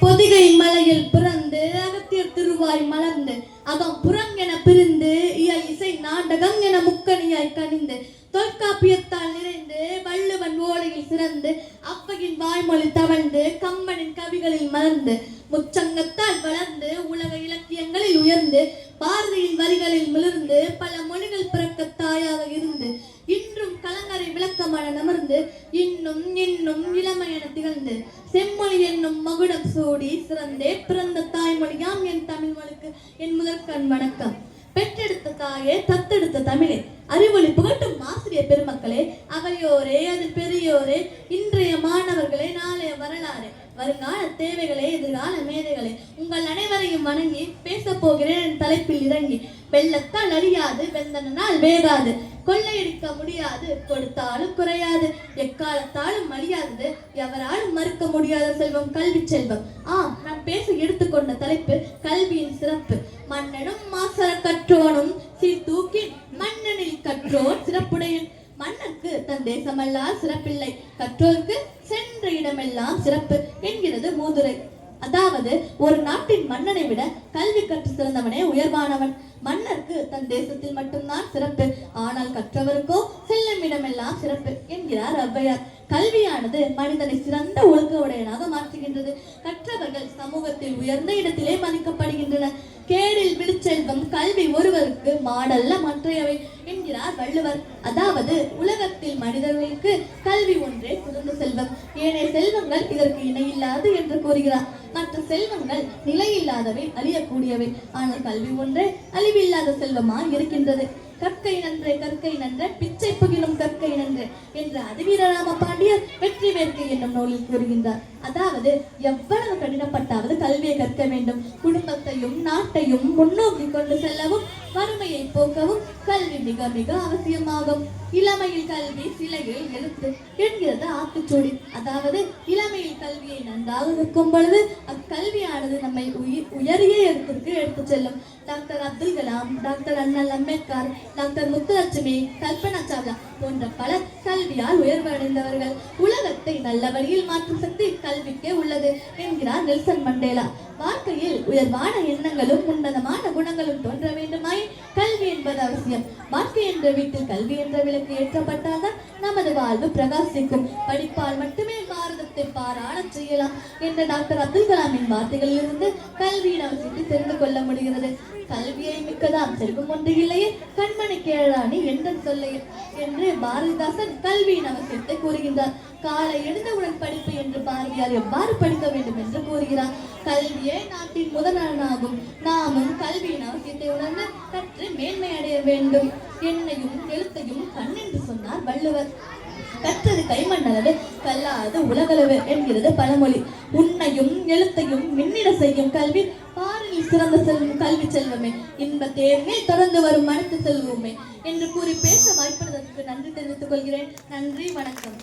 பொதிகை மலையில் பிறந்து அகத்தியர் திருவாய் மலர்ந்து அகம் புறங்கென பிரிந்து இயல் இசை நாடகம் என முக்கணியாய் கனிந்து தொல்காப்பியத்தால் நிறைந்து வள்ளுவன் ஓலையில் சிறந்து அப்பகின் வாய்மொழி தவழ்ந்து கம்பனின் கவிகளில் மலர்ந்து முச்சங்கத்தால் வளர்ந்து உலக இலக்கியங்களில் உயர்ந்து பாரதியின் வரிகளில் மிளர்ந்து பல மொழிகள் பிறக்க தாயாக இருந்து இன்றும் கலங்கரை விளக்கமான நமர்ந்து இன்னும் இன்னும் இளமையென திகழ்ந்து செம்மொழி என்னும் மகுடம் சூடி சிறந்தே பிறந்த தாய்மொழியாம் என் தமிழ் மொழிக்கு என் முதற்கண் வணக்கம். பெற்றெடுத்த தாயே தத்தெடுத்த தமிழே அறிவொளி புகட்டும் ஆசிரியர் பெருமக்களே அவையோரே அதில் பெரியோரே இன்றைய மாணவர்களே நாளைய வரலாறு வருங்கால தேவைகளே எதிர்கால மேதைகளே உங்கள் அனைவரையும் வணங்கி பேச போகிறேன் என் தலைப்பில் இறங்கி வெள்ளத்தால் அழியாது வெந்தனால் வேகாது கொள்ளையடிக்க முடியாது கொடுத்தாலும் குறையாது எக்காலத்தாலும் அழியாதது எவராலும் மறுக்க முடியாத செல்வம் கல்வி செல்வம். நான் பேச எடுத்துக்கொண்ட தலைப்பு கல்வியின் சிறப்பு. மன்னனும் மாசர கற்றோனும் சீர்தூக்கி மன்னனில் கற்றோன் சிறப்புடையன். மன்னனுக்கு தன் தேசமெல்லாம் சிறப்பில்லை, கற்றோருக்கு சென்ற இடமெல்லாம் சிறப்பு என்கிறது மூதுரை. அதாவது ஒரு நாட்டின் மன்னனை விட கல்வி கற்று சிறந்தவனே உயர்வானவன். மன்னருக்கு தன் தேசத்தில் மட்டும்தான் சிறப்பு, ஆனால் கற்றவருக்கோ செல்லும் இடமெல்லாம் சிறப்பு என்கிறார் ஔவையார். கல்வியானது மனிதனை சிறந்த ஒழுக்க உடையனாக மாற்றுகின்றது. கற்றவர்கள் சமூகத்தில் உயர்ந்த இடத்திலே மதிக்கப்படுகின்றனர். கேடில் விழுச்செல்வம் கல்வி ஒருவருக்கு மாடல்ல மற்றையவை என்கிறார் வள்ளுவர். அதாவது உலகத்தில் மனிதர்களுக்கு கல்வி ஒன்றே சிறந்த செல்வம், ஏனைய செல்வங்கள் இதற்கு இணையில்லாது என்று கூறுகிறார். மற்ற செல்வங்கள் நிலையில்லாதவை, அழியக்கூடியவை, ஆனால் கல்வி ஒன்றே அழிவில்லாத செல்வமாய் இருக்கின்றது. கற்கை நன்றே கற்கை நன்ற பிச்சை புகிலும் கற்கை நன்று என்று அதிவீரராம பாண்டியர் வெற்றி வேட்கை என்னும் நூலில் கூறுகின்றார். அதாவது எவ்வளவு கடினப்பட்டாவது கல்வியை கற்க வேண்டும். குடும்பத்தையும் நாட்டையும் முன்னோக்கி கொண்டு செல்லவும் வறுமையை போக்கவும் கல்வி மிக மிக அவசியமாகும். இளமையில் கல்வி சிலையில் எழுத்து என்கிறது ஆத்திச்சூடி. அதாவது இளமையில் கல்வியை நன்றாக கற்கும் பொழுது அக்கல்வியானது நம்மை உயரிய இடத்திற்கு எடுத்து செல்லும். டாக்டர் அப்துல் கலாம், டாக்டர் அண்ணல் அம்பேத்கர், டாக்டர் முத்துலட்சுமி, கல்பனா சாவ்லா போன்ற பலர் கல்வியால் உயர்வு அடைந்தவர்கள். உலகத்தை நல்ல வழியில் மாற்றும் சக்தி கல்விக்கே உள்ளது என்கிறார் நெல்சன் மண்டேலா. வாழ்க்கையில் உயர்வான எண்ணங்களும் உன்னதமான குணங்களும் தோன்ற வேண்டுமாய் கல்வி என்பது அவசியம். வாழ்க்கை என்ற வீட்டில் கல்வி என்ற விளக்கு ஏற்றப்பட்டால்தான் நமது வாழ்வு பிரகாசிக்கும். படிப்பால் மட்டுமே பாரதத்தை பாராளச் செய்யலாம் என்ற டாக்டர் அப்துல் கலாமின் வார்த்தைகளிலிருந்து கல்வியின் அவசியத்தை தெரிந்து கொள்ள முடிகிறது. கல்வியை மிக்கதாம் செல்வம் ஒன்று இல்லையே கண்மணி கேளானி என்றன் சொல்லையே என்று பாரதிதாசன் கல்வியின் அவசியத்தை கூறுகின்றார். காலை எழுந்தவுடன் படிப்பு என்று பாரதியார் எவ்வாறு படிக்க வேண்டும் என்று கூறுகிறார். கல்வியே நாட்டின் முதலாகும். நாமும் கல்வியின் அவசியத்தை உணர்ந்து கற்று மேன்மை அடைய வேண்டும். எண்ணையும் எழுத்தையும் கண் என்று சொன்னார் வள்ளுவர். கற்றது கைமண்ணளவு கல்லாது உலகளவு என்கிறது பழமொழி. உன்னையும் எழுத்தையும் மின்னிட செய்யும் கல்வி பாரில் சிறந்த செல்வம் கல்வி செல்வமே, இன்ப தேர்வில் தொடர்ந்து வரும் மனத்து செல்வமே என்று கூறி பேச வாய்ப்பதற்கு நன்றி தெரிவித்துக் கொள்கிறேன். நன்றி, வணக்கம்.